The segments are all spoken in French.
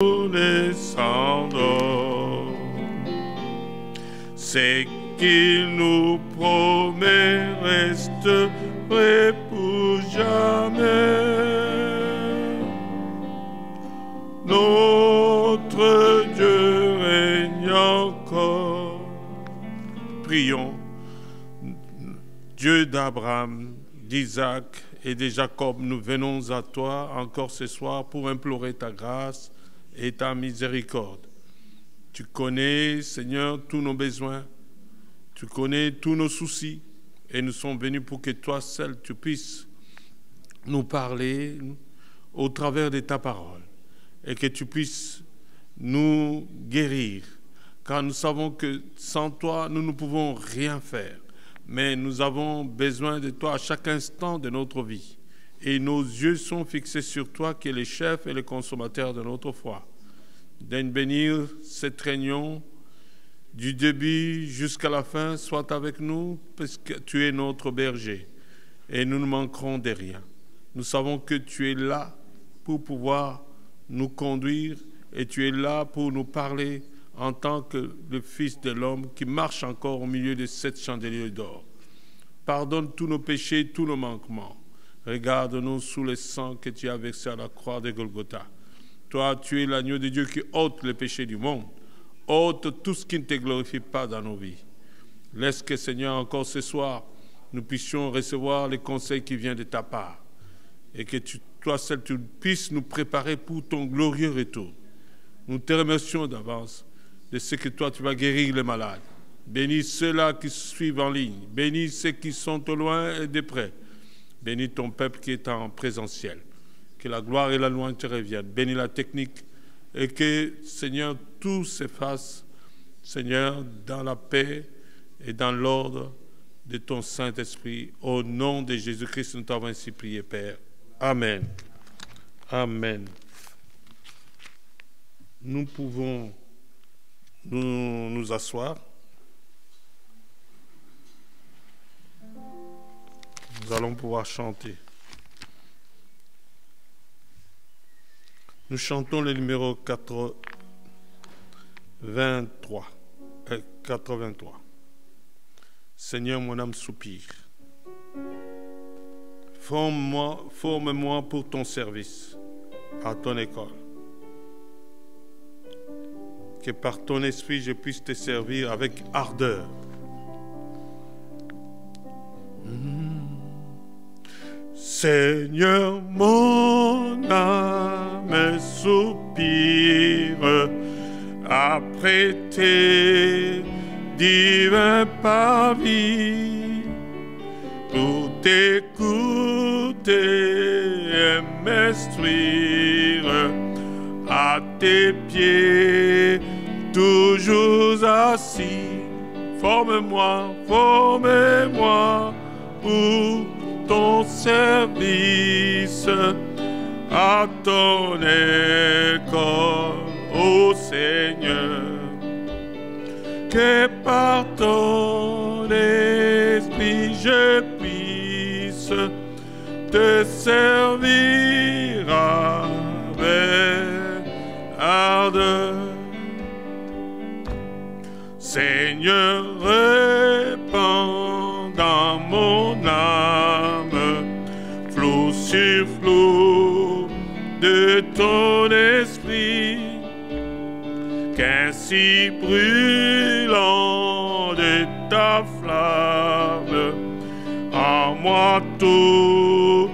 descendons. C'est qu'il nous promet resterait pour jamais. Notre Dieu règne encore. Prions. Dieu d'Abraham, d'Isaac et de Jacob, nous venons à toi encore ce soir pour implorer ta grâce et ta miséricorde. Tu connais, Seigneur, tous nos besoins, tu connais tous nos soucis, et nous sommes venus pour que toi seul, tu puisses nous parler au travers de ta parole, et que tu puisses nous guérir, car nous savons que sans toi, nous ne pouvons rien faire, mais nous avons besoin de toi à chaque instant de notre vie. Et nos yeux sont fixés sur toi, qui est le chef et le consommateur de notre foi. Daigne bénir cette réunion du début jusqu'à la fin, soit avec nous, parce que tu es notre berger. Et nous ne manquerons de rien. Nous savons que tu es là pour pouvoir nous conduire et tu es là pour nous parler en tant que le Fils de l'homme qui marche encore au milieu de cette chandelier d'or. Pardonne tous nos péchés, tous nos manquements. Regarde-nous sous le sang que tu as versé à la croix de Golgotha. Toi, tu es l'agneau de Dieu qui ôte les péchés du monde, ôte tout ce qui ne te glorifie pas dans nos vies. Laisse que, Seigneur, encore ce soir, nous puissions recevoir les conseils qui viennent de ta part et que toi seul, tu puisses nous préparer pour ton glorieux retour. Nous te remercions d'avance de ce que toi, tu vas guérir les malades. Bénis ceux-là qui suivent en ligne. Bénis ceux qui sont au loin et de près. Bénis ton peuple qui est en présentiel. Que la gloire et la louange te reviennent. Bénis la technique et que, Seigneur, tout s'efface, Seigneur, dans la paix et dans l'ordre de ton Saint-Esprit. Au nom de Jésus-Christ, nous t'avons ainsi prié, Père. Amen. Amen. Nous pouvons nous asseoir. Nous allons pouvoir chanter. Nous chantons le numéro 83. Seigneur, mon âme soupire. Forme-moi pour ton service, à ton école. Que par ton esprit, je puisse te servir avec ardeur. Seigneur, mon âme soupire après tes divins pavis pour t'écouter et m'instruire à tes pieds, toujours assis. Forme-moi pour ton service, à ton école, ô Seigneur, que par ton esprit je puisse te servir avec ardeur. Seigneur, répands dans mon âme flot sur flot de ton esprit, qu'ainsi brûlant de ta flamme, en moi tout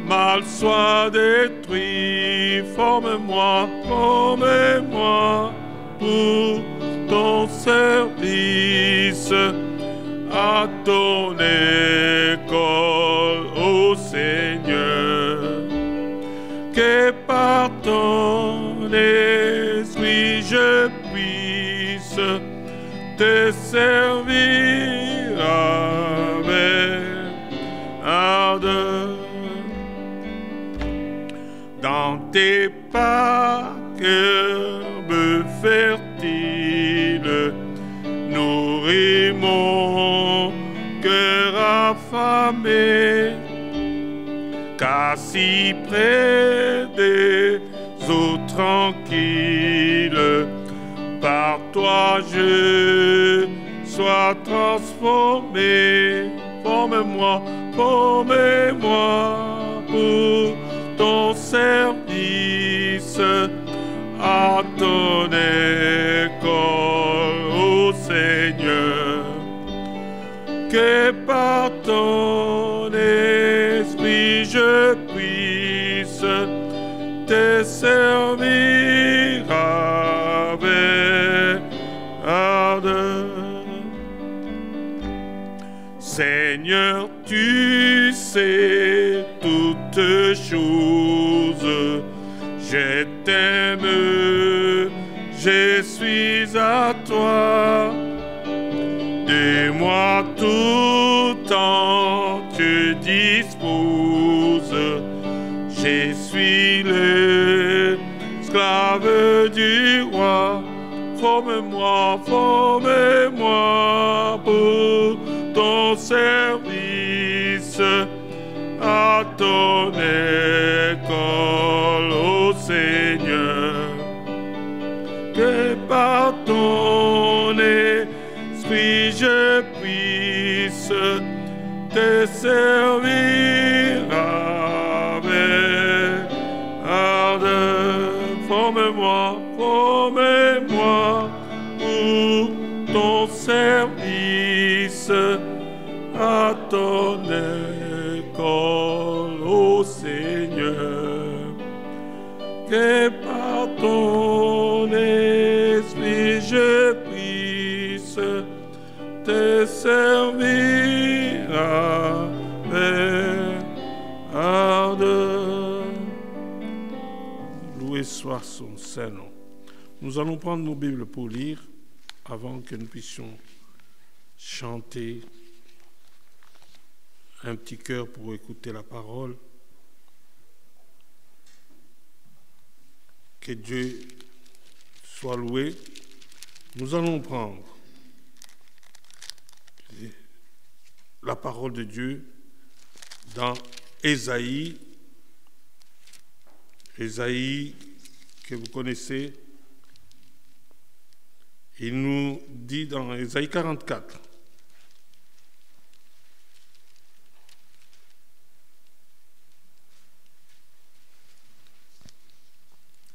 mal soit détruit. Forme-moi pour ton service, à ton école, ô Seigneur, que par ton esprit je puisse te servir avec ardeur. Dans tes pas, herbe fertile, nourris mon cœur affamé, car si près des autres tranquille. Par toi je sois transformé. Forme-moi, forme-moi pour ton service à ton école, ô Seigneur. Que par ton esprit je puisse te servir avec ardeur. Seigneur, tu sais toutes choses. Je t'aime, je suis à toi. De moi tout temps tu disposes. Je suis l'esclave du roi. Forme-moi, forme-moi pour ton service à ton école, ô Seigneur. Que par ton esprit je puisse te servir avec ardeur. Forme-moi, forme-moi pour ton service à ton école, ô Seigneur. Que par ton esprit je puisse te servir avec ardeur. Loué soit son saint nom. Nous allons prendre nos Bibles pour lire avant que nous puissions chanter un petit cœur pour écouter la parole. Que Dieu soit loué. Nous allons prendre la parole de Dieu dans Ésaïe que vous connaissez. Il nous dit dans Ésaïe 44.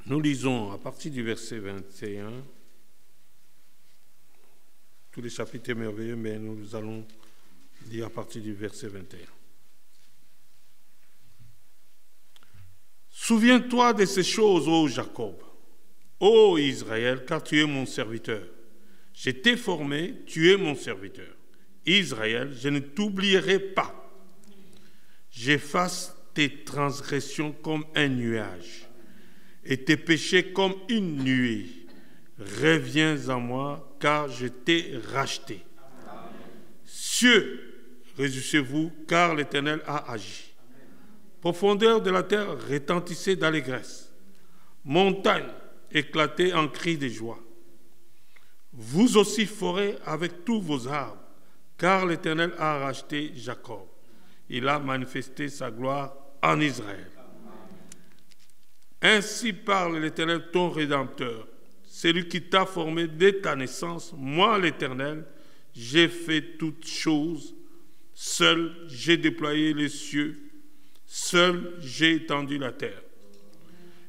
Nous lisons à partir du verset 21, tous les chapitres merveilleux, mais nous allons lire à partir du verset 21. Souviens-toi de ces choses, ô Jacob, ô Israël, car tu es mon serviteur. Je t'ai formé, tu es mon serviteur. Israël, je ne t'oublierai pas. J'efface tes transgressions comme un nuage et tes péchés comme une nuée. Reviens à moi, car je t'ai racheté. Cieux, réjouissez-vous, car l'Éternel a agi. Profondeur de la terre, retentissez d'allégresse. Montagne, éclatez en cris de joie. Vous aussi, forêt, avec tous vos arbres, car l'Éternel a racheté Jacob. Il a manifesté sa gloire en Israël. Ainsi parle l'Éternel, ton Rédempteur, celui qui t'a formé dès ta naissance. Moi, l'Éternel, j'ai fait toutes choses. Seul, j'ai déployé les cieux. Seul, j'ai étendu la terre.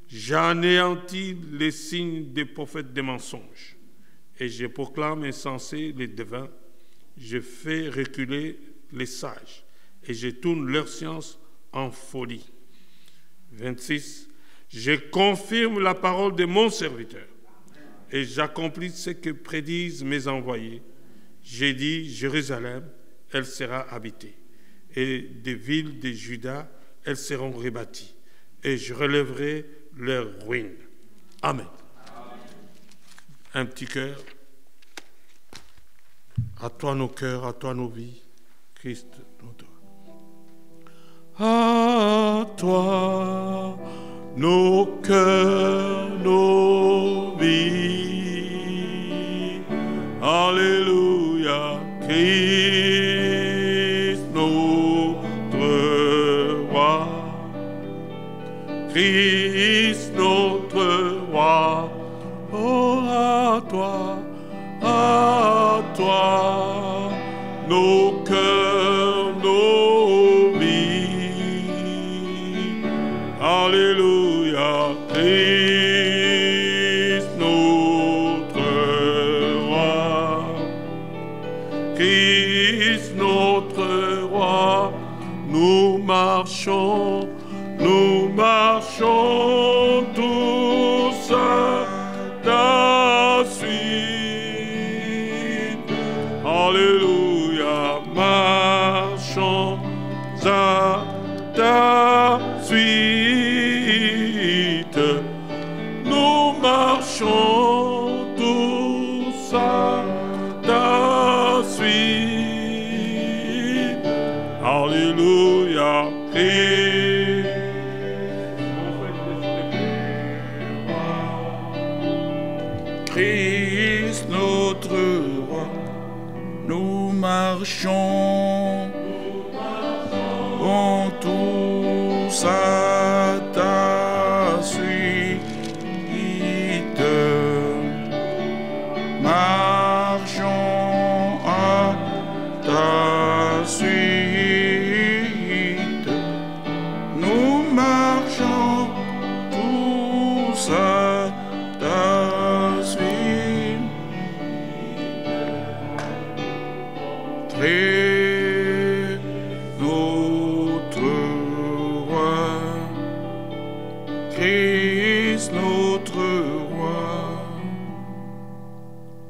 J'ai anéanti les signes des prophètes des mensonges. Et je proclame insensés les devins. Je fais reculer les sages. Et je tourne leur science en folie. 26. Je confirme la parole de mon serviteur. Et j'accomplis ce que prédisent mes envoyés. J'ai dit, Jérusalem, elle sera habitée. Et des villes de Juda, elles seront rebâties, et je relèverai leurs ruines. Amen. Un petit cœur. À toi nos cœurs, à toi nos vies, Christ notre. À toi nos cœurs, nos vies. Alléluia, Christ notre roi. Christ notre toi, nos cœurs, nos vies. Alléluia, Christ notre roi. Christ notre roi, nous marchons tous à ta suite. Alléluia, marchons à ta suite. Nous marchons tous à ta suite. Alléluia, Christ notre roi, nous marchons tous à ta suite. Marchons à ta suite. Nous marchons tous à ta suite. Christ notre roi, Christ notre roi.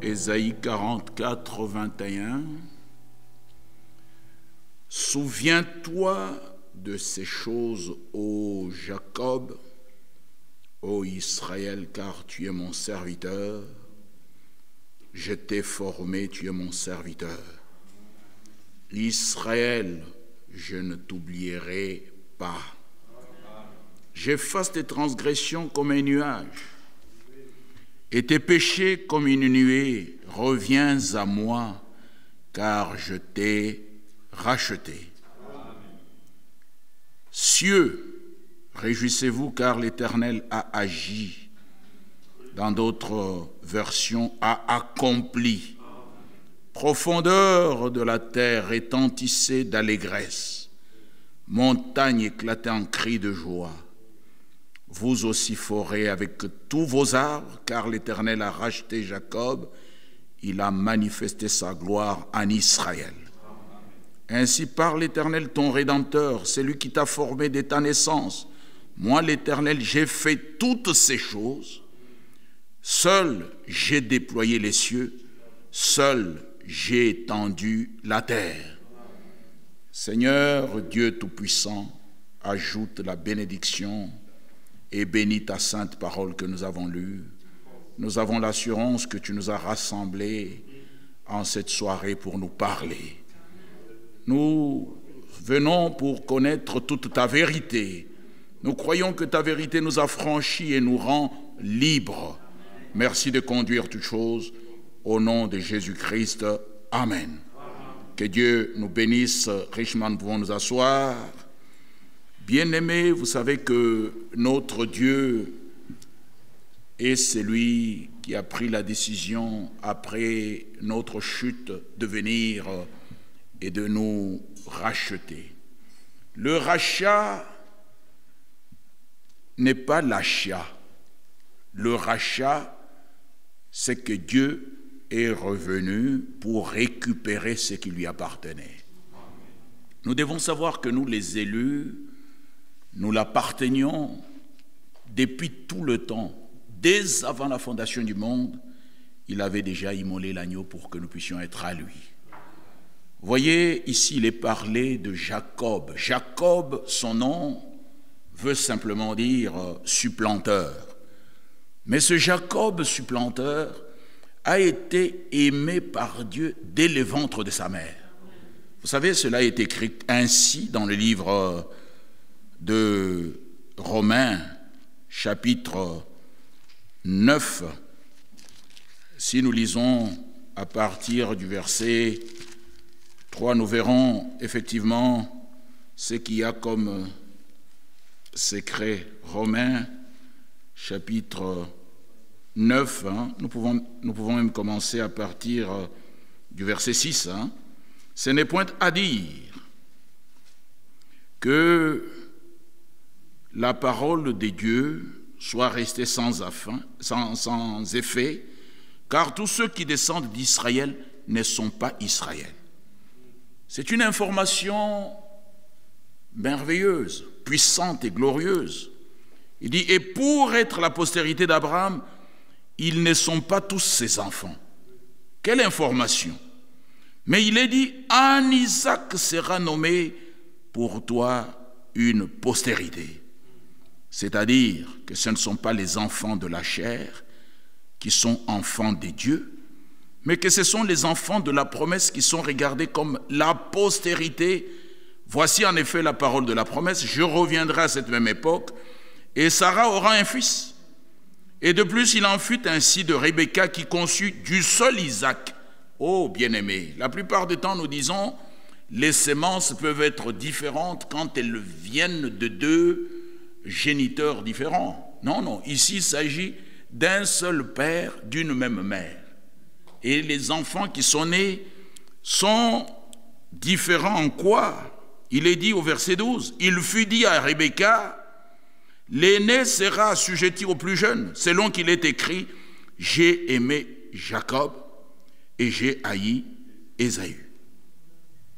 Ésaïe 44, 21. Souviens-toi de ces choses, ô Jacob, ô Israël, car tu es mon serviteur. Je t'ai formé, tu es mon serviteur. Israël, je ne t'oublierai pas. J'efface tes transgressions comme un nuage et tes péchés comme une nuée. Reviens à moi, car je t'ai racheté. Cieux, réjouissez-vous, car l'Éternel a agi. Dans d'autres versions, a accompli. Profondeur de la terre, retentissez d'allégresse. Montagne éclatez en cris de joie. Vous aussi forêt avec tous vos arbres, car l'Éternel a racheté Jacob. Il a manifesté sa gloire en Israël. Ainsi parle l'Éternel, ton Rédempteur, c'est lui qui t'a formé dès ta naissance. Moi, l'Éternel, j'ai fait toutes ces choses. Seul j'ai déployé les cieux, seul j'ai étendu la terre. Seigneur Dieu Tout-Puissant, ajoute la bénédiction et bénis ta sainte parole que nous avons lue. Nous avons l'assurance que tu nous as rassemblés en cette soirée pour nous parler. Nous venons pour connaître toute ta vérité. Nous croyons que ta vérité nous affranchit et nous rend libres. Merci de conduire toutes choses au nom de Jésus-Christ. Amen. Que Dieu nous bénisse richement. Nous pouvons nous asseoir. Bien-aimés, vous savez que notre Dieu est celui qui a pris la décision après notre chute de venir et de nous racheter. Le rachat n'est pas l'achat. Le rachat, c'est que Dieu est revenu pour récupérer ce qui lui appartenait. Nous devons savoir que nous, les élus, nous l'appartenions depuis tout le temps. Dès avant la fondation du monde, il avait déjà immolé l'agneau pour que nous puissions être à lui. Vous voyez, ici, il est parlé de Jacob. Jacob, son nom, veut simplement dire supplanteur. Mais ce Jacob supplanteur a été aimé par Dieu dès le ventre de sa mère. Vous savez, cela est écrit ainsi dans le livre de Romains, chapitre 9. Si nous lisons à partir du verset 3, nous verrons effectivement ce qu'il y a comme secret. Romains, chapitre 9, nous pouvons même commencer à partir du verset 6. Ce n'est point à dire que la parole de Dieu soit restée sans effet, car tous ceux qui descendent d'Israël ne sont pas Israël. C'est une information merveilleuse, puissante et glorieuse. Il dit, et pour être la postérité d'Abraham, ils ne sont pas tous ses enfants. Quelle information! Mais il est dit, en Isaac sera nommé pour toi une postérité. C'est-à-dire que ce ne sont pas les enfants de la chair qui sont enfants des dieux, mais que ce sont les enfants de la promesse qui sont regardés comme la postérité. Voici en effet la parole de la promesse, je reviendrai à cette même époque, et Sarah aura un fils. Et de plus, il en fut ainsi de Rebecca qui conçut du seul Isaac. Oh, bien-aimé, la plupart du temps, nous disons, les semences peuvent être différentes quand elles viennent de deux géniteurs différents. Non, non, ici, il s'agit d'un seul père, d'une même mère. Et les enfants qui sont nés sont différents en quoi? Il est dit au verset 12, « Il fut dit à Rebecca, l'aîné sera assujetti au plus jeune, selon qu'il est écrit, j'ai aimé Jacob et j'ai haï Ésaü. »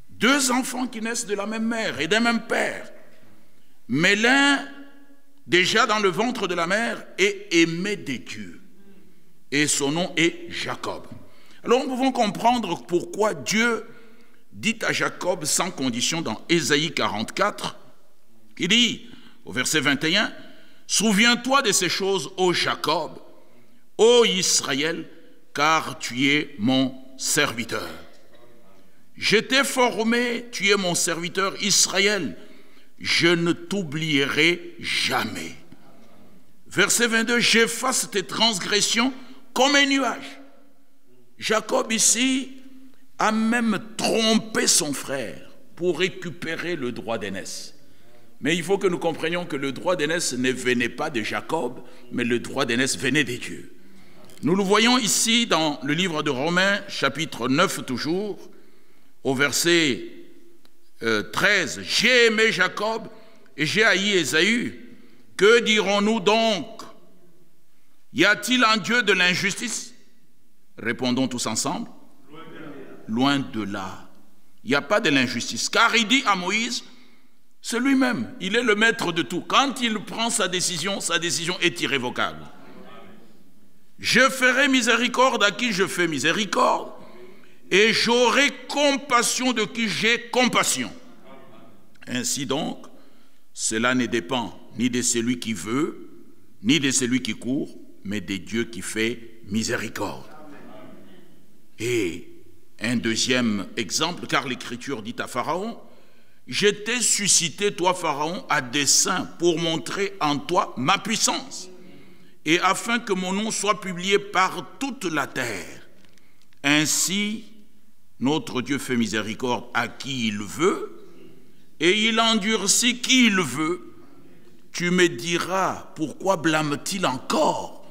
Deux enfants qui naissent de la même mère et d'un même père, mais l'un, déjà dans le ventre de la mère, est aimé des dieux, et son nom est Jacob. Alors nous pouvons comprendre pourquoi Dieu dit à Jacob sans condition dans Ésaïe 44, il dit au verset 21, « Souviens-toi de ces choses, ô Jacob, ô Israël, car tu es mon serviteur. Je t'ai formé, tu es mon serviteur Israël, je ne t'oublierai jamais. » Verset 22, « J'efface tes transgressions comme un nuage. » Jacob ici a même trompé son frère pour récupérer le droit d'aînesse. Mais il faut que nous comprenions que le droit d'aînesse ne venait pas de Jacob, mais le droit d'aînesse venait des dieux. Nous le voyons ici dans le livre de Romains, chapitre 9 toujours, au verset 13. « J'ai aimé Jacob et j'ai haï Ésaü. Que dirons-nous donc? Y a-t-il en Dieu de l'injustice? » Répondons tous ensemble. Loin de là. Il n'y a pas de l'injustice. Car il dit à Moïse, c'est lui-même, il est le maître de tout. Quand il prend sa décision est irrévocable. Je ferai miséricorde à qui je fais miséricorde, et j'aurai compassion de qui j'ai compassion. Ainsi donc, cela ne dépend ni de celui qui veut, ni de celui qui court, mais de Dieu qui fait miséricorde. Et un deuxième exemple, car l'Écriture dit à Pharaon, « Je t'ai suscité, toi Pharaon, à dessein pour montrer en toi ma puissance, et afin que mon nom soit publié par toute la terre. Ainsi, notre Dieu fait miséricorde à qui il veut, et il endurcit qui il veut. Tu me diras, pourquoi blâme-t-il encore?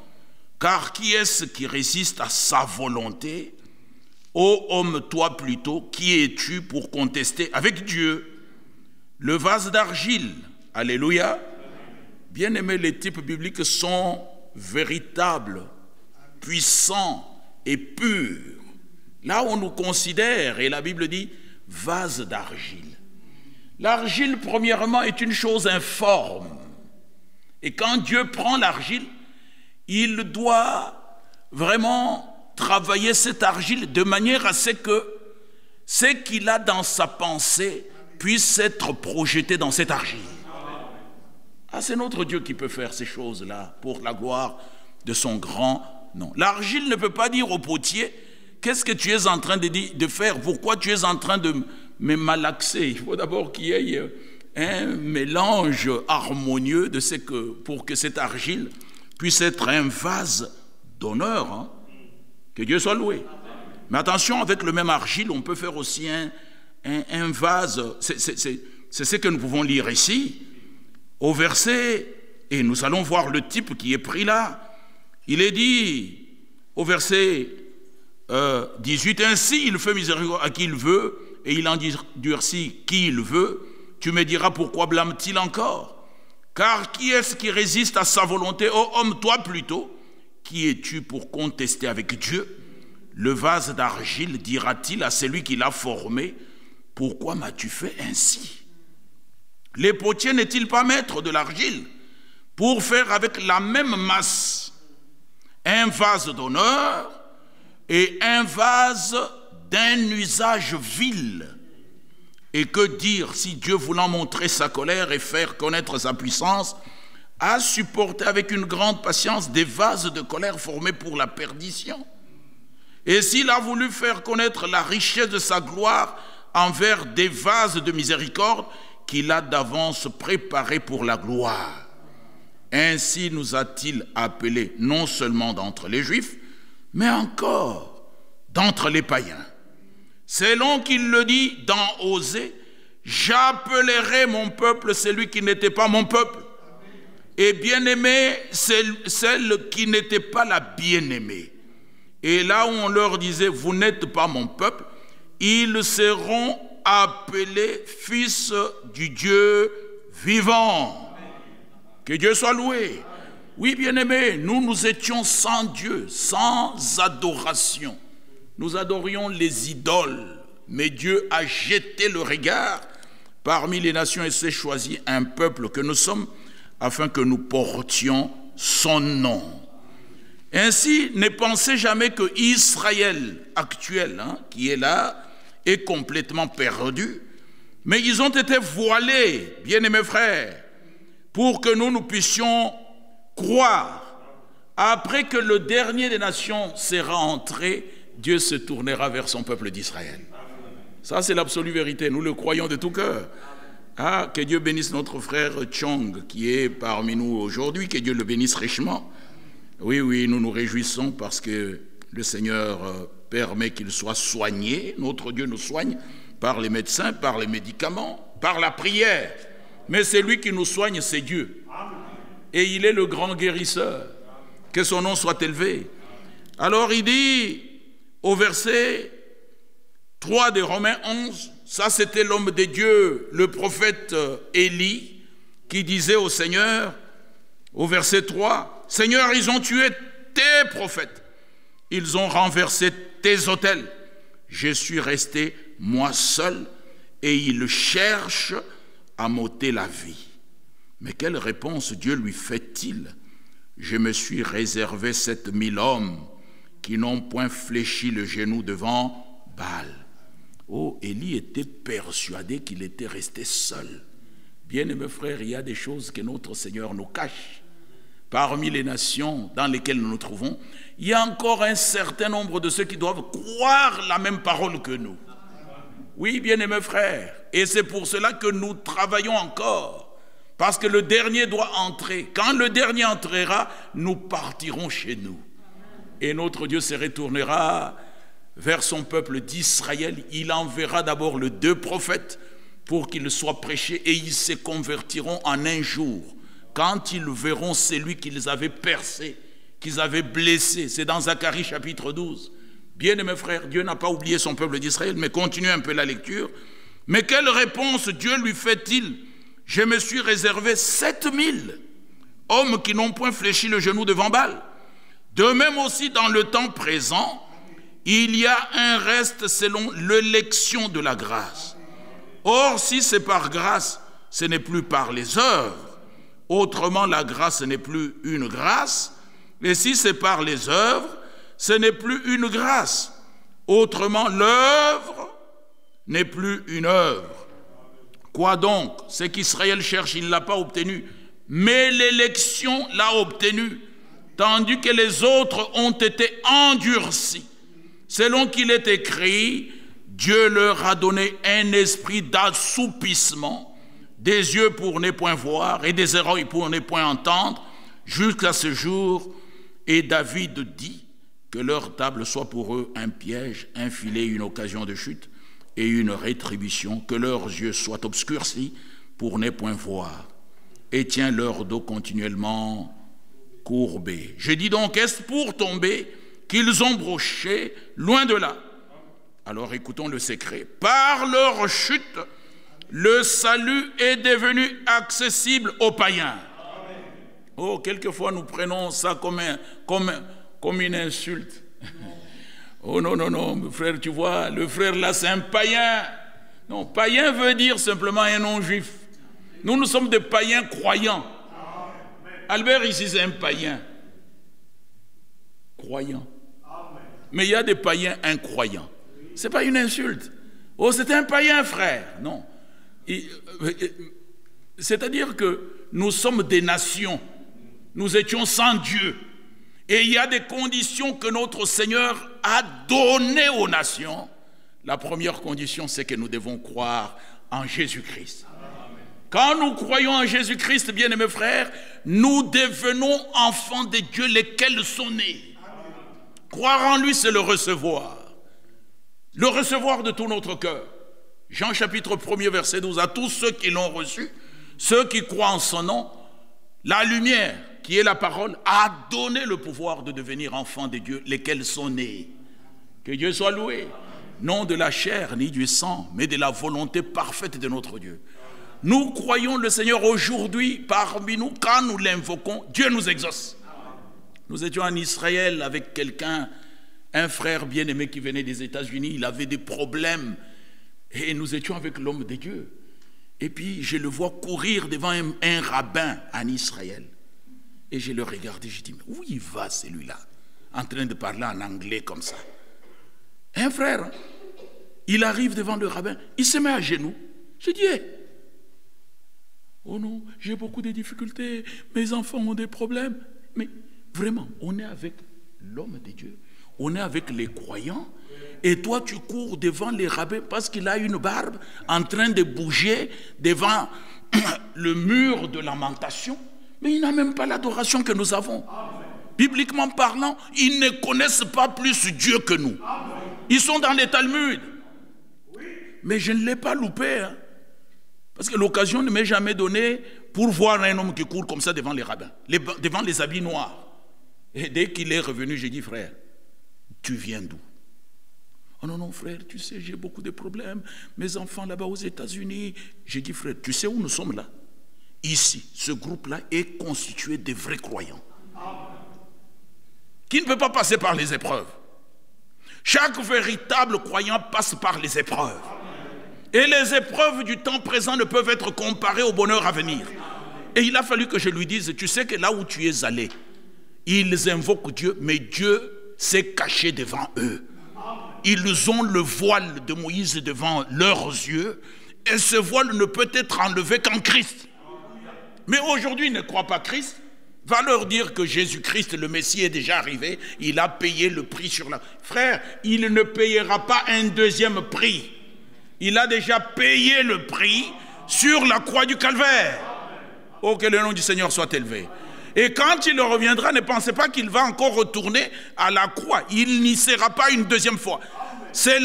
Car qui est-ce qui résiste à sa volonté? Ô homme, toi plutôt, qui es-tu pour contester avec Dieu? Le vase d'argile, alléluia. Bien aimés, les types bibliques sont véritables, puissants et purs. Là, on nous considère, et la Bible dit, vase d'argile. L'argile, premièrement, est une chose informe. Et quand Dieu prend l'argile, il doit vraiment travailler cette argile de manière à ce que ce qu'il a dans sa pensée puisse être projeté dans cette argile. Ah, c'est notre Dieu qui peut faire ces choses-là pour la gloire de son grand nom. L'argile ne peut pas dire au potier, qu'est-ce que tu es en train de faire? Pourquoi tu es en train de me malaxer? Il faut d'abord qu'il y ait un mélange harmonieux de ce que, pour que cette argile puisse être un vase d'honneur. Que Dieu soit loué. Mais attention, avec le même argile, on peut faire aussi un vase. C'est ce que nous pouvons lire ici, au verset, et nous allons voir le type qui est pris là. Il est dit au verset 18, ainsi il fait miséricorde à qui il veut, et il endurcit qui il veut. Tu me diras, pourquoi blâme-t-il encore? Car qui est-ce qui résiste à sa volonté? Ô homme, toi plutôt, qui es-tu pour contester avec Dieu? Le vase d'argile dira-t-il à celui qui l'a formé, pourquoi m'as-tu fait ainsi? Les potiers n'est-il pas maître de l'argile pour faire avec la même masse un vase d'honneur et un vase d'un usage vil? Et que dire si Dieu, voulant montrer sa colère et faire connaître sa puissance, a supporté avec une grande patience des vases de colère formés pour la perdition? Et s'il a voulu faire connaître la richesse de sa gloire envers des vases de miséricorde qu'il a d'avance préparés pour la gloire, ainsi nous a-t-il appelés non seulement d'entre les Juifs, mais encore d'entre les païens. Selon qu'il le dit dans Osée, j'appellerai mon peuple celui qui n'était pas mon peuple, et bien-aimé celle qui n'était pas la bien-aimée. Et là où on leur disait, vous n'êtes pas mon peuple, ils seront appelés fils du Dieu vivant. Que Dieu soit loué. Oui, bien-aimés, nous étions sans Dieu, sans adoration. Nous adorions les idoles, mais Dieu a jeté le regard parmi les nations et s'est choisi un peuple que nous sommes, afin que nous portions son nom. Ainsi, ne pensez jamais que Israël actuel, qui est là, est complètement perdu, mais ils ont été voilés, bien-aimés frères, pour que nous puissions croire. Après que le dernier des nations sera entré, Dieu se tournera vers son peuple d'Israël. Ça, c'est l'absolue vérité. Nous le croyons de tout cœur. Ah, que Dieu bénisse notre frère Chong, qui est parmi nous aujourd'hui. Que Dieu le bénisse richement. Oui, nous nous réjouissons parce que le Seigneur permet qu'il soit soigné. Notre Dieu nous soigne par les médecins, par les médicaments, par la prière. Mais c'est lui qui nous soigne, c'est Dieu. Et il est le grand guérisseur. Que son nom soit élevé. Alors il dit au verset 3 de Romains 11, ça c'était l'homme de Dieu, le prophète Élie, qui disait au Seigneur, au verset 3, Seigneur, ils ont tué tes prophètes, ils ont renversé tes autels, je suis resté moi seul, et ils cherchent à m'ôter la vie. Mais quelle réponse Dieu lui fait-il? Je me suis réservé 7000 hommes qui n'ont point fléchi le genou devant Baal. Oh, Élie était persuadé qu'il était resté seul. Bien-aimés frères, il y a des choses que notre Seigneur nous cache. Parmi les nations dans lesquelles nous nous trouvons, il y a encore un certain nombre de ceux qui doivent croire la même parole que nous. Oui, bien-aimés frères, et c'est pour cela que nous travaillons encore, parce que le dernier doit entrer. Quand le dernier entrera, nous partirons chez nous. Et notre Dieu se retournera vers son peuple d'Israël. Il enverra d'abord les 2 prophètes pour qu'ils soient prêchés et ils se convertiront en un jour. Quand ils verront celui qu'ils avaient percé, qu'ils avaient blessé. C'est dans Zacharie chapitre 12. Bien aimés frères, Dieu n'a pas oublié son peuple d'Israël, mais continuez un peu la lecture. Mais quelle réponse Dieu lui fait-il? Je me suis réservé 7000 hommes qui n'ont point fléchi le genou devant Baal. De même aussi dans le temps présent, il y a un reste selon l'élection de la grâce. Or, si c'est par grâce, ce n'est plus par les œuvres. Autrement, la grâce, ce n'est plus une grâce. Et si c'est par les œuvres, ce n'est plus une grâce. Autrement, l'œuvre n'est plus une œuvre. Quoi donc? Ce qu'Israël cherche, il ne l'a pas obtenu. Mais l'élection l'a obtenu. Tandis que les autres ont été endurcis. Selon qu'il est écrit, Dieu leur a donné un esprit d'assoupissement, des yeux pour ne point voir et des oreilles pour ne point entendre, jusqu'à ce jour. Et David dit que leur table soit pour eux un piège, un filet, une occasion de chute et une rétribution, que leurs yeux soient obscurcis pour ne point voir, et tient leur dos continuellement courbés. Je dis donc, est-ce pour tomber qu'ils ont broché loin de là? Alors écoutons le secret. Par leur chute, le salut est devenu accessible aux païens. Oh, quelquefois nous prenons ça comme une insulte. Oh non, non, non, frère, tu vois, le frère là c'est un païen. Non, païen veut dire simplement un non-juif. Nous sommes des païens croyants. Albert ici c'est un païen croyant. Mais il y a des païens incroyants. Ce n'est pas une insulte. Oh, c'est un païen, frère. Non. C'est-à-dire que nous sommes des nations. Nous étions sans Dieu. Et il y a des conditions que notre Seigneur a données aux nations. La première condition, c'est que nous devons croire en Jésus-Christ. Quand nous croyons en Jésus-Christ, bien-aimés frères, nous devenons enfants de Dieu, lesquels sont nés. Croire en lui, c'est le recevoir. Le recevoir de tout notre cœur. Jean chapitre 1er, verset 12. À tous ceux qui l'ont reçu, ceux qui croient en son nom, la lumière, qui est la parole, a donné le pouvoir de devenir enfants de Dieu, lesquels sont nés. Que Dieu soit loué. Non de la chair ni du sang, mais de la volonté parfaite de notre Dieu. Nous croyons le Seigneur aujourd'hui parmi nous. Quand nous l'invoquons, Dieu nous exauce. Nous étions en Israël avec quelqu'un, un frère bien-aimé qui venait des États-Unis. Il avait des problèmes. Et nous étions avec l'homme de Dieu. Et puis je le vois courir devant un rabbin en Israël. Et je le regarde et je dis, mais où il va celui-là? En train de parler en anglais comme ça. Un frère, il arrive devant le rabbin, il se met à genoux. Je dis, hey, oh non, j'ai beaucoup de difficultés, mes enfants ont des problèmes. Mais vraiment, on est avec l'homme de Dieu, on est avec les croyants, et toi tu cours devant les rabbins parce qu'il a une barbe en train de bouger devant le mur de lamentation. Mais il n'a même pas l'adoration que nous avons. Bibliquement parlant, ils ne connaissent pas plus Dieu que nous. Ils sont dans les Talmuds. Mais je ne l'ai pas loupé. Hein. Parce que l'occasion ne m'est jamais donnée pour voir un homme qui court comme ça devant les rabbins, devant les habits noirs. Et dès qu'il est revenu, j'ai dit, frère, tu viens d'où? Oh non, non, frère, tu sais, j'ai beaucoup de problèmes. Mes enfants là-bas aux États-Unis. J'ai dit, frère, tu sais où nous sommes là? Ici, ce groupe-là est constitué de vrais croyants. Qui ne peut pas passer par les épreuves. Chaque véritable croyant passe par les épreuves. Et les épreuves du temps présent ne peuvent être comparées au bonheur à venir. Et il a fallu que je lui dise, tu sais que là où tu es allé, ils invoquent Dieu, mais Dieu s'est caché devant eux. Ils ont le voile de Moïse devant leurs yeux, et ce voile ne peut être enlevé qu'en Christ. Mais aujourd'hui, ils ne croient pas Christ. Va leur dire que Jésus-Christ, le Messie, est déjà arrivé. Il a payé le prix sur la... Frère, il ne payera pas un deuxième prix. Il a déjà payé le prix sur la croix du Calvaire. Oh, que le nom du Seigneur soit élevé. Et quand il reviendra, ne pensez pas qu'il va encore retourner à la croix. Il n'y sera pas une deuxième fois. C'est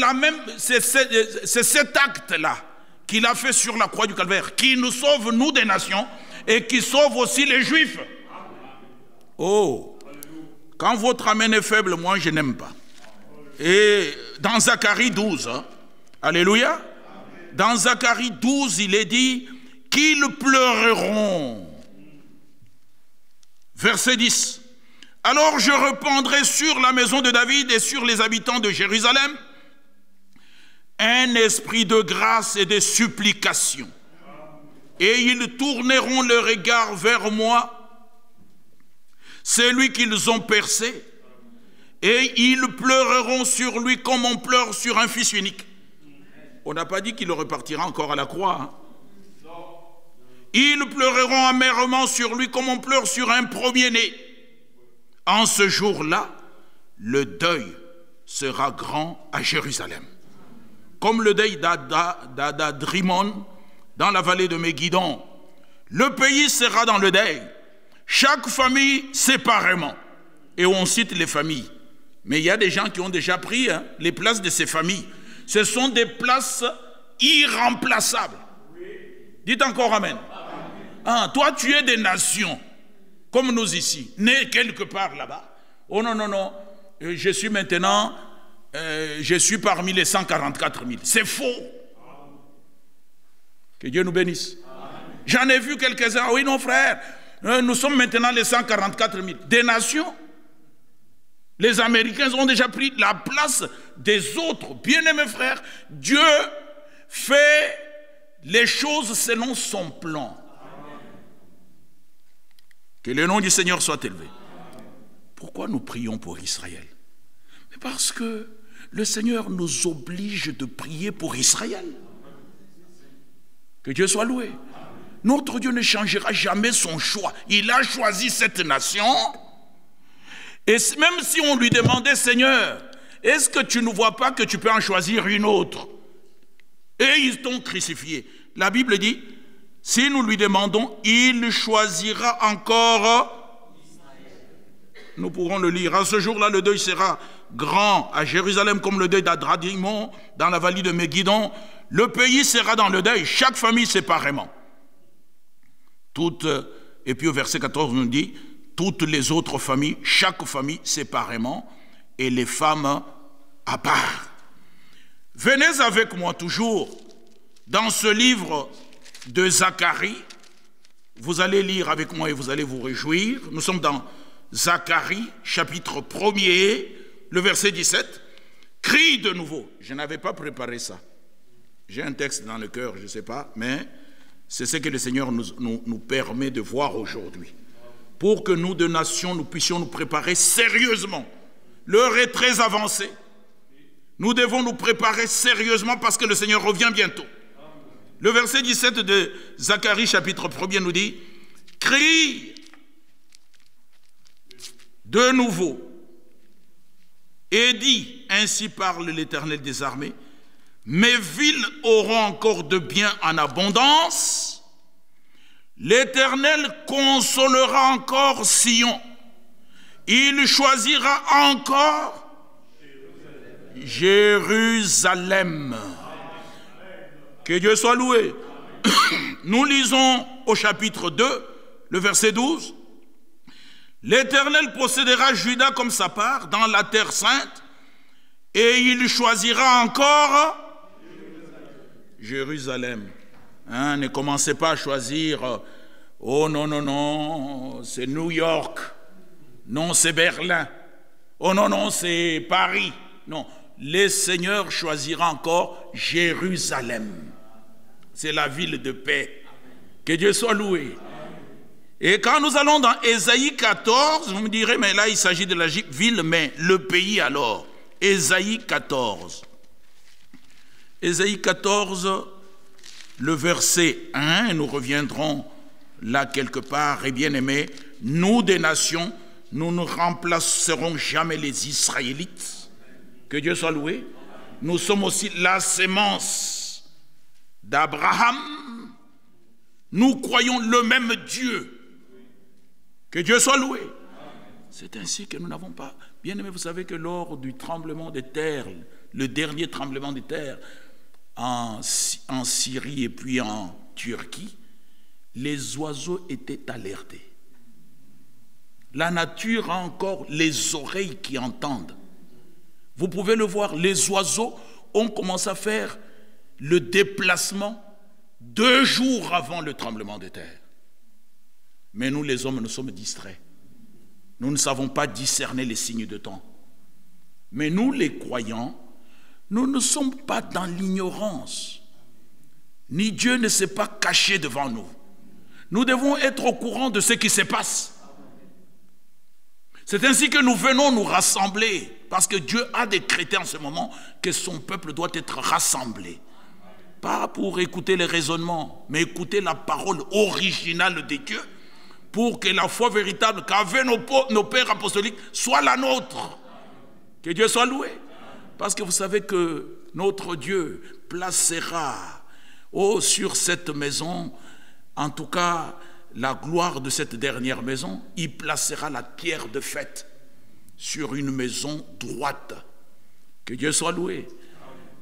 cet acte-là qu'il a fait sur la croix du Calvaire, qui nous sauve, nous, des nations, et qui sauve aussi les Juifs. Oh, quand votre amen est faible, moi je n'aime pas. Et dans Zacharie 12, hein, alléluia, dans Zacharie 12, il est dit qu'ils pleureront. Verset 10. Alors je répandrai sur la maison de David et sur les habitants de Jérusalem un esprit de grâce et de supplication. Et ils tourneront le regard vers moi, celui qu'ils ont percé, et ils pleureront sur lui comme on pleure sur un fils unique. On n'a pas dit qu'il repartira encore à la croix. Hein. Ils pleureront amèrement sur lui comme on pleure sur un premier-né. En ce jour-là, le deuil sera grand à Jérusalem. Comme le deuil d'Adrimon dans la vallée de Megiddo. Le pays sera dans le deuil. Chaque famille séparément. Et on cite les familles. Mais il y a des gens qui ont déjà pris les places de ces familles. Ce sont des places irremplaçables. Dites encore amen. Ah, toi, tu es des nations. comme nous ici, nés quelque part là-bas. Oh non, non, non, je suis maintenant, je suis parmi les 144 000. C'est faux. Que Dieu nous bénisse. J'en ai vu quelques-uns. Oui, non, frère, nous sommes maintenant les 144 000. Des nations. Les Américains ont déjà pris la place des autres. Bien-aimés frères, Dieu fait les choses selon son plan. Que le nom du Seigneur soit élevé. Pourquoi nous prions pour Israël? Mais parce que le Seigneur nous oblige de prier pour Israël. Que Dieu soit loué. Notre Dieu ne changera jamais son choix. Il a choisi cette nation. Et même si on lui demandait, Seigneur, est-ce que tu ne vois pas que tu peux en choisir une autre? Et ils t'ont crucifié. La Bible dit, si nous lui demandons, il choisira encore. Nous pourrons le lire. À ce jour-là, le deuil sera grand à Jérusalem comme le deuil d'Adradimon dans la vallée de Megiddo. Le pays sera dans le deuil, chaque famille séparément. Et puis au verset 14, on nous dit, toutes les autres familles, chaque famille séparément, et les femmes à part. Venez avec moi toujours dans ce livre de Zacharie. Vous allez lire avec moi et vous allez vous réjouir. Nous sommes dans Zacharie, chapitre 1er, le verset 17. Crie de nouveau. Je n'avais pas préparé ça. J'ai un texte dans le cœur, je ne sais pas, mais c'est ce que le Seigneur nous permet de voir aujourd'hui. Pour que nous, de nations, nous puissions nous préparer sérieusement. L'heure est très avancée. Nous devons nous préparer sérieusement parce que le Seigneur revient bientôt. Le verset 17 de Zacharie, chapitre 1er, nous dit, « Crie de nouveau et dis, ainsi parle l'Éternel des armées, mes villes auront encore de bien en abondance. L'Éternel consolera encore Sion. Il choisira encore Jérusalem. » Que Dieu soit loué. Nous lisons au chapitre 2, le verset 12. L'Éternel possédera Juda comme sa part dans la terre sainte, et il choisira encore Jérusalem. Hein, ne commencez pas à choisir, oh non, non, non, c'est New York, non, c'est Berlin, oh non, non, c'est Paris. Non, le Seigneur choisira encore Jérusalem. C'est la ville de paix. Que Dieu soit loué. Et quand nous allons dans Ésaïe 14, vous me direz, mais là il s'agit de la ville, mais le pays alors. Ésaïe 14. Ésaïe 14, le verset 1, nous reviendrons là quelque part, et bien aimés, nous des nations, nous ne remplacerons jamais les Israélites. Que Dieu soit loué. Nous sommes aussi la sémence d'Abraham. Nous croyons le même Dieu. Que Dieu soit loué. C'est ainsi que nous n'avons pas... Bien aimé, vous savez que lors du tremblement de terre, le dernier tremblement de terre en Syrie et puis en Turquie, les oiseaux étaient alertés. La nature a encore les oreilles qui entendent. Vous pouvez le voir, les oiseaux ont commencé à faire le déplacement 2 jours avant le tremblement de terre. Mais nous, les hommes, nous sommes distraits. Nous ne savons pas discerner les signes de temps. Mais nous, les croyants, nous ne sommes pas dans l'ignorance. Ni Dieu ne s'est pas caché devant nous. Nous devons être au courant de ce qui se passe. C'est ainsi que nous venons nous rassembler, parce que Dieu a décrété en ce moment que son peuple doit être rassemblé. Pas pour écouter les raisonnements, mais écouter la parole originale de Dieu, pour que la foi véritable qu'avaient nos pères apostoliques soit la nôtre. Que Dieu soit loué. Parce que vous savez que notre Dieu placera sur cette maison, en tout cas la gloire de cette dernière maison, il placera la pierre de fête sur une maison droite. Que Dieu soit loué.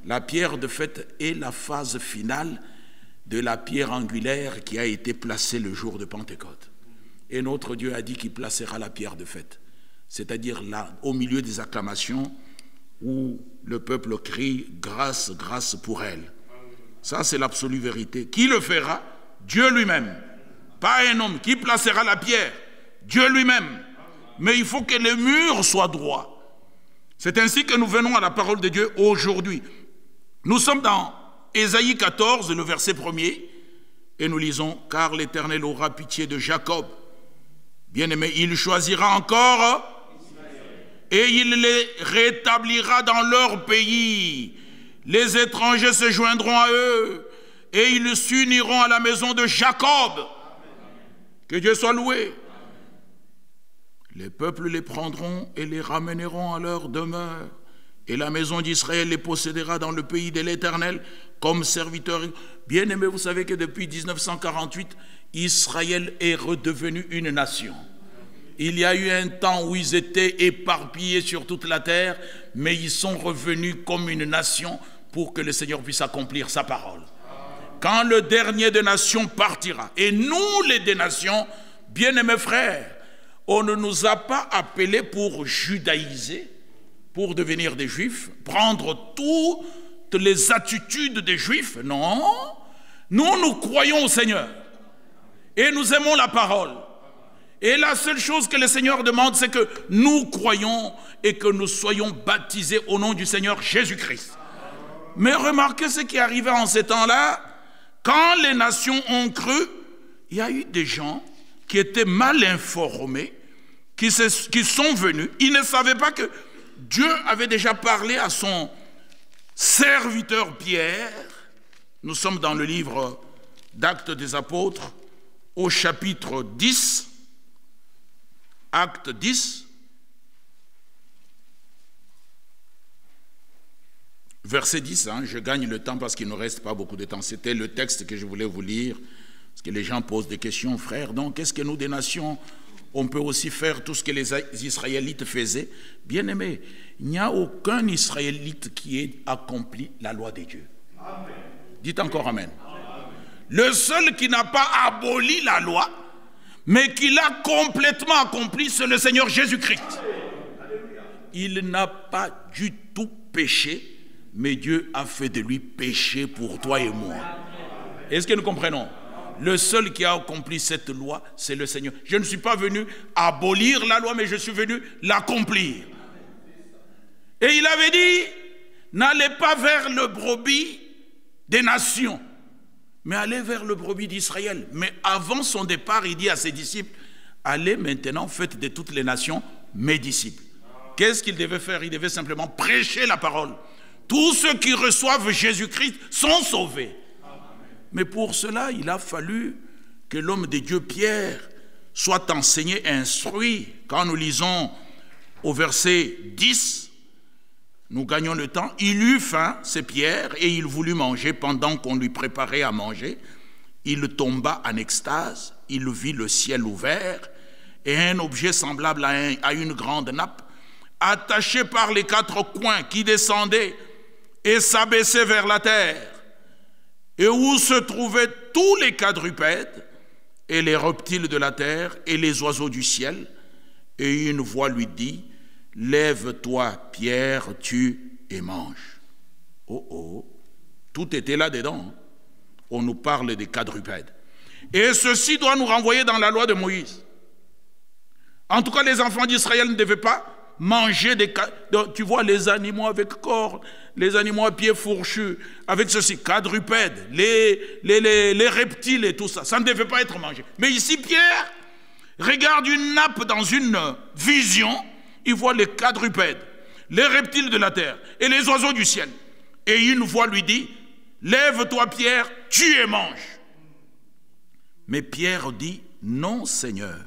La pierre de fête est la phase finale de la pierre angulaire qui a été placée le jour de Pentecôte. Et notre Dieu a dit qu'il placera la pierre de fête. C'est-à-dire là, au milieu des acclamations, où le peuple crie « Grâce, grâce pour elle ». Ça, c'est l'absolue vérité. Qui le fera? Dieu lui-même. Pas un homme. Qui placera la pierre? Dieu lui-même. Mais il faut que les murs soient droits. C'est ainsi que nous venons à la parole de Dieu aujourd'hui. Nous sommes dans Ésaïe 14, le verset 1er, et nous lisons « Car l'Éternel aura pitié de Jacob. Bien-aimé, il choisira encore et il les rétablira dans leur pays. Les étrangers se joindront à eux et ils s'uniront à la maison de Jacob. » Que Dieu soit loué. Les peuples les prendront et les ramèneront à leur demeure. Et la maison d'Israël les possédera dans le pays de l'Éternel comme serviteurs. Bien-aimés, vous savez que depuis 1948, Israël est redevenu une nation. Il y a eu un temps où ils étaient éparpillés sur toute la terre, mais ils sont revenus comme une nation pour que le Seigneur puisse accomplir sa parole. Quand le dernier des nations partira, et nous les des nations, bien-aimés frères, on ne nous a pas appelés pour judaïser, pour devenir des juifs, prendre toutes les attitudes des juifs. Non, nous croyons au Seigneur et nous aimons la parole. Et la seule chose que le Seigneur demande, c'est que nous croyons et que nous soyons baptisés au nom du Seigneur Jésus-Christ. Mais remarquez ce qui arrivait en ces temps-là. Quand les nations ont cru, il y a eu des gens qui étaient mal informés, qui sont venus. Ils ne savaient pas que Dieu avait déjà parlé à son serviteur Pierre. Nous sommes dans le livre d'Actes des Apôtres, au chapitre 10, Acte 10, verset 10, je gagne le temps parce qu'il ne reste pas beaucoup de temps. C'était le texte que je voulais vous lire, parce que les gens posent des questions, frère. Donc, qu'est-ce que nous, des nations, on peut aussi faire tout ce que les Israélites faisaient? Bien aimé, il n'y a aucun Israélite qui ait accompli la loi de Dieu. Amen. Dites encore Amen. Amen. Le seul qui n'a pas aboli la loi, mais qui l'a complètement accompli, c'est le Seigneur Jésus-Christ. Il n'a pas du tout péché, mais Dieu a fait de lui péché pour toi et moi. Est-ce que nous comprenons? Le seul qui a accompli cette loi, c'est le Seigneur. Je ne suis pas venu abolir la loi, mais je suis venu l'accomplir. Et il avait dit, n'allez pas vers le brebis des nations, mais allez vers le brebis d'Israël. Mais avant son départ, il dit à ses disciples, allez maintenant, faites de toutes les nations mes disciples. Qu'est-ce qu'il devait faire? Il devait simplement prêcher la parole. Tous ceux qui reçoivent Jésus-Christ sont sauvés. Mais pour cela, il a fallu que l'homme de Dieu, Pierre, soit enseigné, instruit. Quand nous lisons au verset 10, nous gagnons le temps. Il eut faim, c'est Pierre, et il voulut manger pendant qu'on lui préparait à manger. Il tomba en extase, il vit le ciel ouvert et un objet semblable à une grande nappe, attaché par les quatre coins, qui descendait et s'abaissait vers la terre, et où se trouvaient tous les quadrupèdes et les reptiles de la terre et les oiseaux du ciel. Et une voix lui dit, « Lève-toi, Pierre, tue et mange. » Oh oh, tout était là-dedans. On nous parle des quadrupèdes. Et ceci doit nous renvoyer dans la loi de Moïse. En tout cas, les enfants d'Israël ne devaient pas manger tu vois, les animaux avec corps, les animaux à pieds fourchus, avec ceci, quadrupèdes, les reptiles et tout ça. Ça ne devait pas être mangé. Mais ici, Pierre regarde une nappe dans une vision. Il voit les quadrupèdes, les reptiles de la terre et les oiseaux du ciel. Et une voix lui dit, « Lève-toi, Pierre, tue et mange. » Mais Pierre dit, « Non, Seigneur,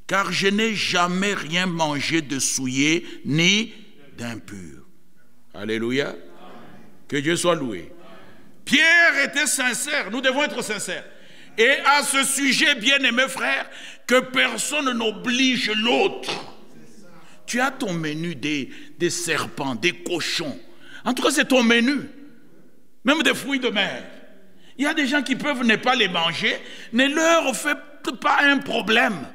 car je n'ai jamais rien mangé de souillé ni d'impur. » Alléluia. Amen. Que Dieu soit loué. Pierre était sincère, nous devons être sincères. Et à ce sujet, bien-aimés frères, que personne n'oblige l'autre. Tu as ton menu des serpents, des cochons. En tout cas, c'est ton menu. Même des fruits de mer. Il y a des gens qui peuvent ne pas les manger, ne leur fait pas un problème.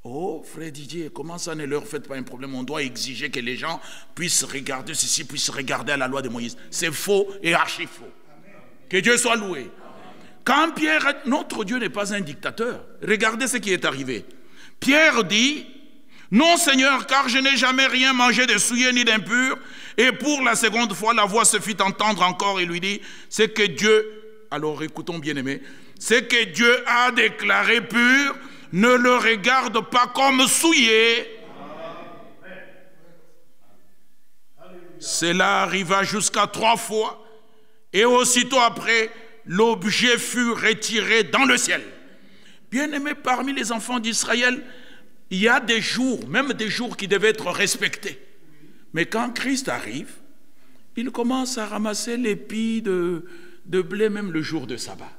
Oh, frère Didier, comment ça, ne leur faites pas un problème? On doit exiger que les gens puissent regarder ceci, puissent regarder à la loi de Moïse. C'est faux et archi faux. Que Dieu soit loué. Quand Pierre, notre Dieu n'est pas un dictateur. Regardez ce qui est arrivé. Pierre dit, non Seigneur, car je n'ai jamais rien mangé de souillé ni d'impur. Et pour la seconde fois, la voix se fit entendre encore et lui dit, c'est que Dieu, alors écoutons bien aimé, c'est que Dieu a déclaré pur, ne le regarde pas comme souillé. Cela arriva jusqu'à 3 fois. Et aussitôt après, l'objet fut retiré dans le ciel. Bien-aimés, parmi les enfants d'Israël, il y a des jours, même des jours qui devaient être respectés. Mais quand Christ arrive, il commence à ramasser les épis de blé même le jour de sabbat.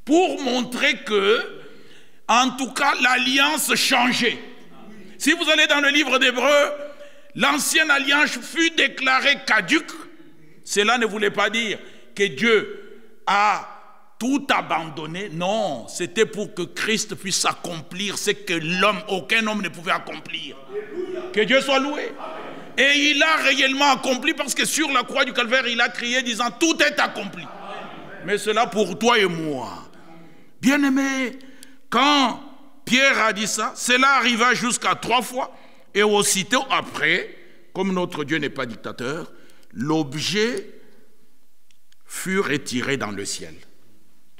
Pour montrer que, en tout cas, l'alliance changeait. Si vous allez dans le livre d'Hébreux, l'ancienne alliance fut déclarée caduque. Cela ne voulait pas dire que Dieu a tout abandonné. Non, c'était pour que Christ puisse accomplir ce que aucun homme ne pouvait accomplir. Que Dieu soit loué. Et il a réellement accompli parce que sur la croix du Calvaire, il a crié disant tout est accompli. Mais cela pour toi et moi. Bien-aimé, quand Pierre a dit ça, cela arriva jusqu'à 3 fois. Et aussitôt après, comme notre Dieu n'est pas dictateur, l'objet fut retiré dans le ciel.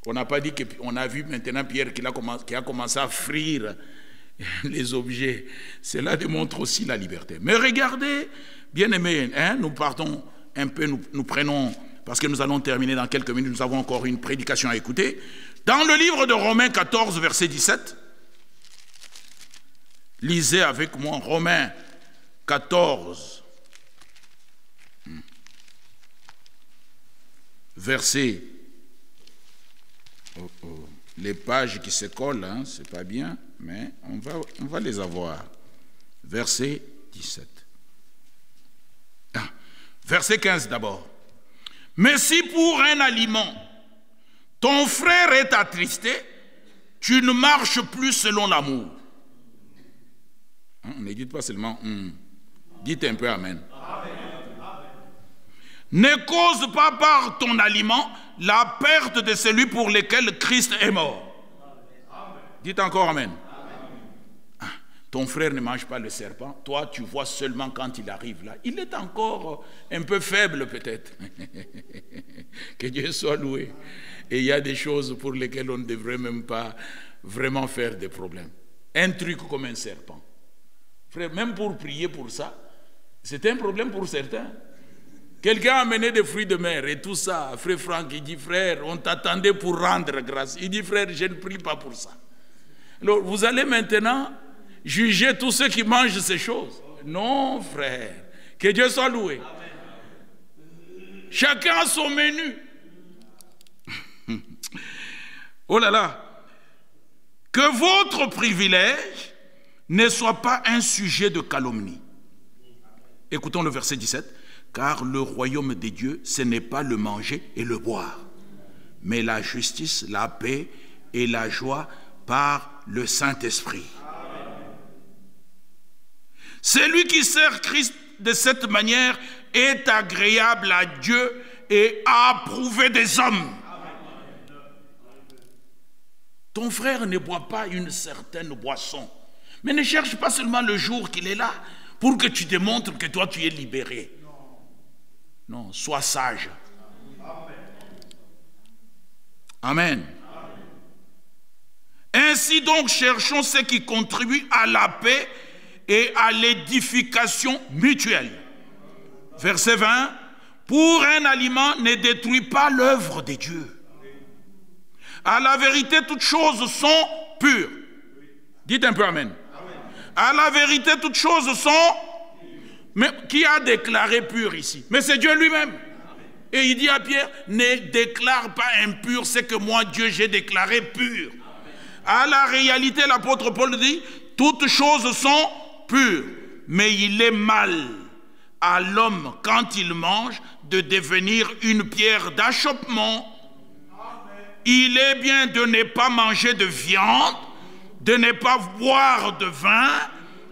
On n'a pas dit qu'on a vu maintenant Pierre qui a commencé à frire les objets. Cela démontre aussi la liberté. Mais regardez, bien aimés, hein, nous partons un peu, nous prenons, parce que nous allons terminer dans quelques minutes, nous avons encore une prédication à écouter. Dans le livre de Romains 14, verset 17, lisez avec moi Romains 14, verset, les pages qui se collent, hein, c'est pas bien, mais on va les avoir. Verset 17. Verset 15 d'abord. Mais si pour un aliment, ton frère est attristé, tu ne marches plus selon l'amour. Ne dites pas seulement dites un peu amen. Ne cause pas par ton aliment la perte de celui pour lequel Christ est mort. Dites encore amen. Ton frère ne mange pas le serpent. Toi, tu vois seulement quand il arrive là. Il est encore un peu faible peut-être. Que Dieu soit loué. Et il y a des choses pour lesquelles on ne devrait même pas vraiment faire des problèmes. Un truc comme un serpent. Frère, même pour prier pour ça, c'est un problème pour certains. Quelqu'un a amené des fruits de mer et tout ça. Frère Franck, il dit, frère, on t'attendait pour rendre grâce. Il dit, frère, je ne prie pas pour ça. Alors, vous allez maintenant juger tous ceux qui mangent ces choses. Non, frère. Que Dieu soit loué. Chacun a son menu. Oh là là. Que votre privilège ne soit pas un sujet de calomnie. Écoutons le verset 17. Car le royaume des dieux, ce n'est pas le manger et le boire, mais la justice, la paix et la joie par le Saint-Esprit. Celui qui sert Christ de cette manière est agréable à Dieu et approuvé des hommes. Ton frère ne boit pas une certaine boisson, mais ne cherche pas seulement le jour qu'il est là pour que tu démontres que toi tu es libéré. Non, sois sage. Amen. Ainsi donc, cherchons ce qui contribue à la paix et à l'édification mutuelle. Verset 20. Pour un aliment ne détruit pas l'œuvre de Dieu. À la vérité, toutes choses sont pures. Dites un peu amen. À la vérité, toutes choses sont... Mais qui a déclaré pur ici? Mais c'est Dieu lui-même. Et il dit à Pierre, ne déclare pas impur ce que moi, Dieu, j'ai déclaré pur. À la réalité, l'apôtre Paul dit, toutes choses sont pures. Mais il est mal à l'homme, quand il mange, de devenir une pierre d'achoppement. Il est bien de ne pas manger de viande, de ne pas boire de vin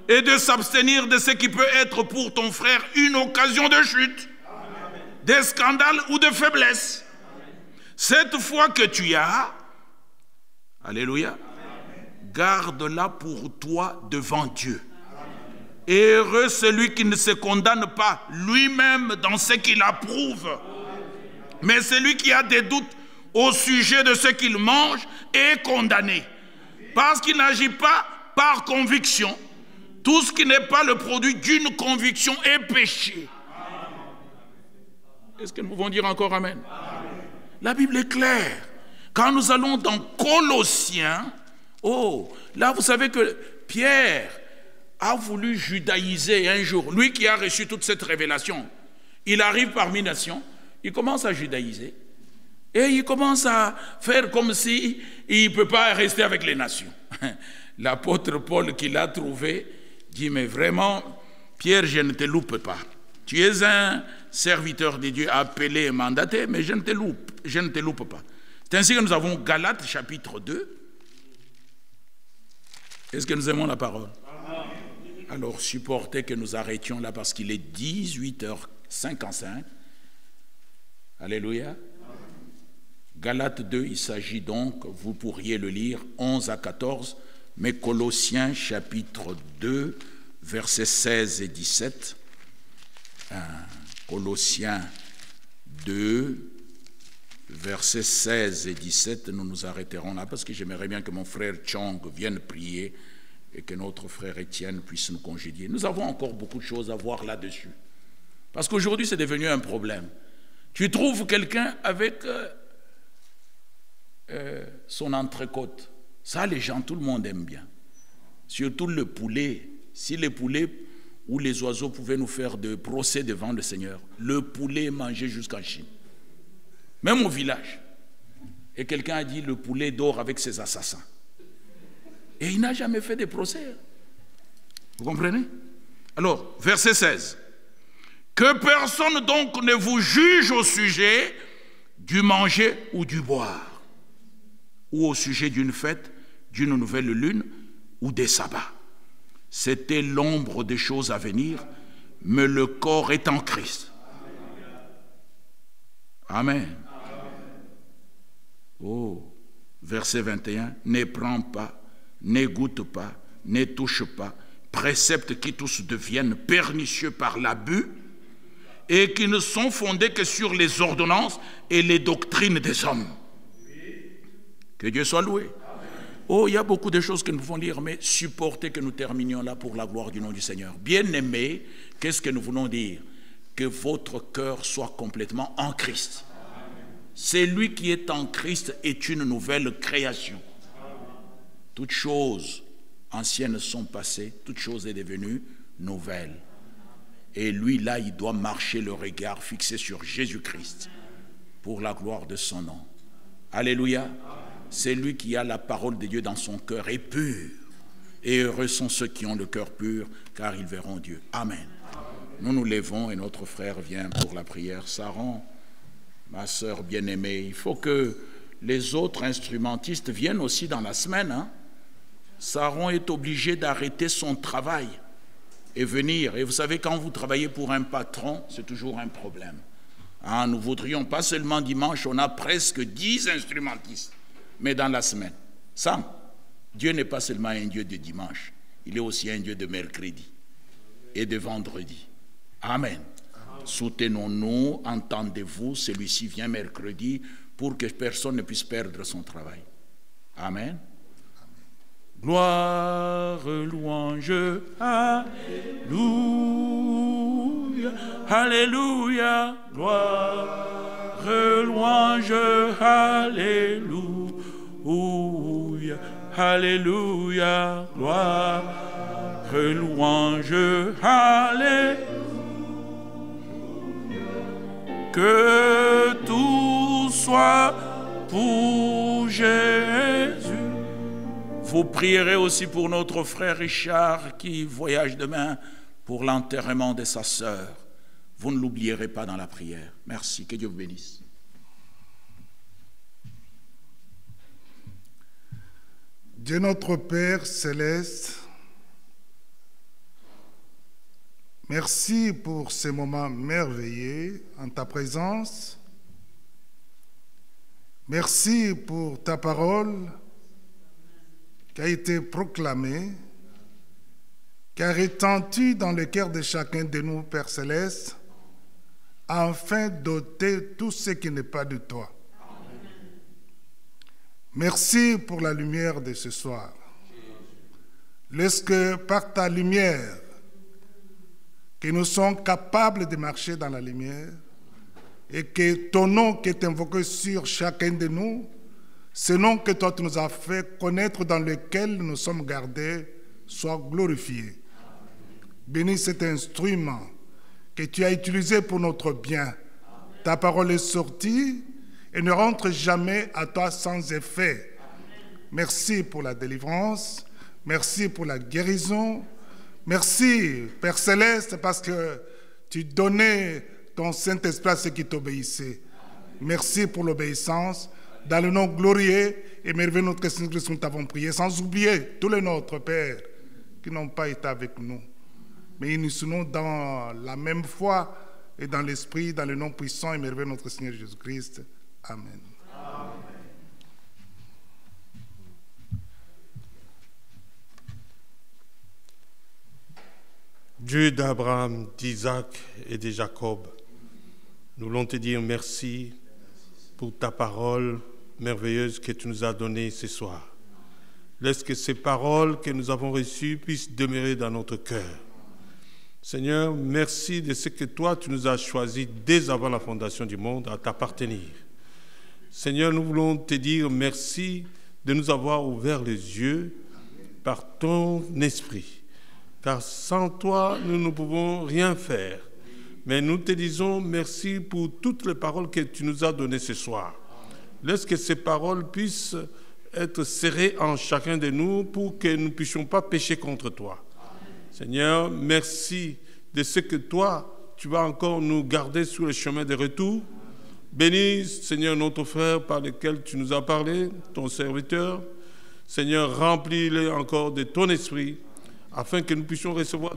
et de s'abstenir de ce qui peut être pour ton frère une occasion de chute, de scandale ou de faiblesse. Cette foi que tu as, alléluia, garde-la pour toi devant Dieu. Et heureux celui qui ne se condamne pas lui-même dans ce qu'il approuve, mais celui qui a des doutes au sujet de ce qu'il mange est condamné, parce qu'il n'agit pas par conviction. Tout ce qui n'est pas le produit d'une conviction est péché. Est-ce que nous pouvons dire encore Amen? La Bible est claire. Quand nous allons dans Colossiens, là vous savez que Pierre a voulu judaïser un jour. Lui qui a reçu toute cette révélation, il arrive parmi les nations, il commence à judaïser et il commence à faire comme si il ne peut pas rester avec les nations. L'apôtre Paul qui l'a trouvé dit, mais vraiment, Pierre, je ne te loupe pas. Tu es un serviteur de Dieu appelé et mandaté, mais je ne te loupe pas. C'est ainsi que nous avons Galates chapitre 2. Est-ce que nous aimons la parole? Alors supportez que nous arrêtions là parce qu'il est 18h55. Alléluia. Galates 2, il s'agit donc, vous pourriez le lire, 11 à 14, mais Colossiens chapitre 2, versets 16 et 17. Colossiens 2, versets 16 et 17, nous nous arrêterons là parce que j'aimerais bien que mon frère Chong vienne prier et que notre frère Étienne puisse nous congédier. Nous avons encore beaucoup de choses à voir là-dessus. Parce qu'aujourd'hui, c'est devenu un problème. Tu trouves quelqu'un avec son entrecôte. Ça, les gens, tout le monde aime bien. Surtout le poulet. Si les poulets ou les oiseaux pouvaient nous faire de procès devant le Seigneur, le poulet est mangé jusqu'en Chine. Même au village. Et quelqu'un a dit, le poulet dort avec ses assassins. Et il n'a jamais fait de procès. Vous comprenez? Alors, verset 16. Que personne donc ne vous juge au sujet du manger ou du boire, ou au sujet d'une fête, d'une nouvelle lune ou des sabbats. C'était l'ombre des choses à venir, mais le corps est en Christ. Amen. Verset 21. Ne prends pas, ne goûte pas, ne touche pas, préceptes qui tous deviennent pernicieux par l'abus et qui ne sont fondés que sur les ordonnances et les doctrines des hommes. Que Dieu soit loué. Il y a beaucoup de choses que nous pouvons lire, mais supportez que nous terminions là pour la gloire du nom du Seigneur. Bien-aimés, qu'est-ce que nous voulons dire? Que votre cœur soit complètement en Christ. Celui qui est en Christ est une nouvelle création. Toutes choses anciennes sont passées, toute chose est devenue nouvelle. Et lui, là, il doit marcher le regard fixé sur Jésus-Christ pour la gloire de son nom. Alléluia. C'est lui qui a la parole de Dieu dans son cœur est pur. Et heureux sont ceux qui ont le cœur pur, car ils verront Dieu. Amen. Nous nous levons et notre frère vient pour la prière. Saron, ma sœur bien-aimée, il faut que les autres instrumentistes viennent aussi dans la semaine. Saron est obligé d'arrêter son travail et venir. Et vous savez, quand vous travaillez pour un patron, c'est toujours un problème. Nous voudrions pas seulement dimanche, on a presque 10 instrumentistes, mais dans la semaine. Sam, Dieu n'est pas seulement un Dieu de dimanche, il est aussi un Dieu de mercredi et de vendredi. Amen. Soutenons-nous, entendez-vous, celui-ci vient mercredi pour que personne ne puisse perdre son travail. Amen. Gloire, louange, alléluia, alléluia, gloire, louange, alléluia, alléluia, gloire, louange, alléluia. Que tout soit pour Jésus. Vous prierez aussi pour notre frère Richard qui voyage demain pour l'enterrement de sa sœur. Vous ne l'oublierez pas dans la prière. Merci, que Dieu vous bénisse. Dieu notre Père céleste, merci pour ces moments merveilleux en ta présence. Merci pour ta parole qui a été proclamée, qui a retenti dans le cœur de chacun de nous, Père céleste, afin d'ôter tout ce qui n'est pas de toi. Merci pour la lumière de ce soir. Laisse que par ta lumière, que nous sommes capables de marcher dans la lumière et que ton nom qui est invoqué sur chacun de nous, ce nom que toi tu nous as fait connaître dans lequel nous sommes gardés, soit glorifié. Bénis cet instrument que tu as utilisé pour notre bien. Ta parole est sortie et ne rentre jamais à toi sans effet. Merci pour la délivrance, merci pour la guérison, merci Père Céleste parce que tu donnais ton Saint-Esprit à ceux qui t'obéissaient. Merci pour l'obéissance. Dans le nom glorieux et merveilleux notre Seigneur Christ, nous t'avons prié, sans oublier tous les nôtres, Père, qui n'ont pas été avec nous. Mais nous sommes dans la même foi et dans l'Esprit, dans le nom puissant et merveilleux notre Seigneur Jésus-Christ. Amen. Amen. Dieu d'Abraham, d'Isaac et de Jacob, nous voulons te dire merci pour ta parole merveilleuse que tu nous as donnée ce soir. Laisse que ces paroles que nous avons reçues puissent demeurer dans notre cœur. Seigneur, merci de ce que toi tu nous as choisi dès avant la fondation du monde à t'appartenir. Seigneur, nous voulons te dire merci de nous avoir ouvert les yeux par ton esprit. Car sans toi, nous ne pouvons rien faire. Mais nous te disons merci pour toutes les paroles que tu nous as données ce soir. Laisse que ces paroles puissent être serrées en chacun de nous pour que nous ne puissions pas pécher contre toi. Seigneur, merci de ce que toi, tu vas encore nous garder sur le chemin de retour. Bénis, Seigneur, notre frère par lequel tu nous as parlé, ton serviteur. Seigneur, remplis-le encore de ton esprit, afin que nous puissions recevoir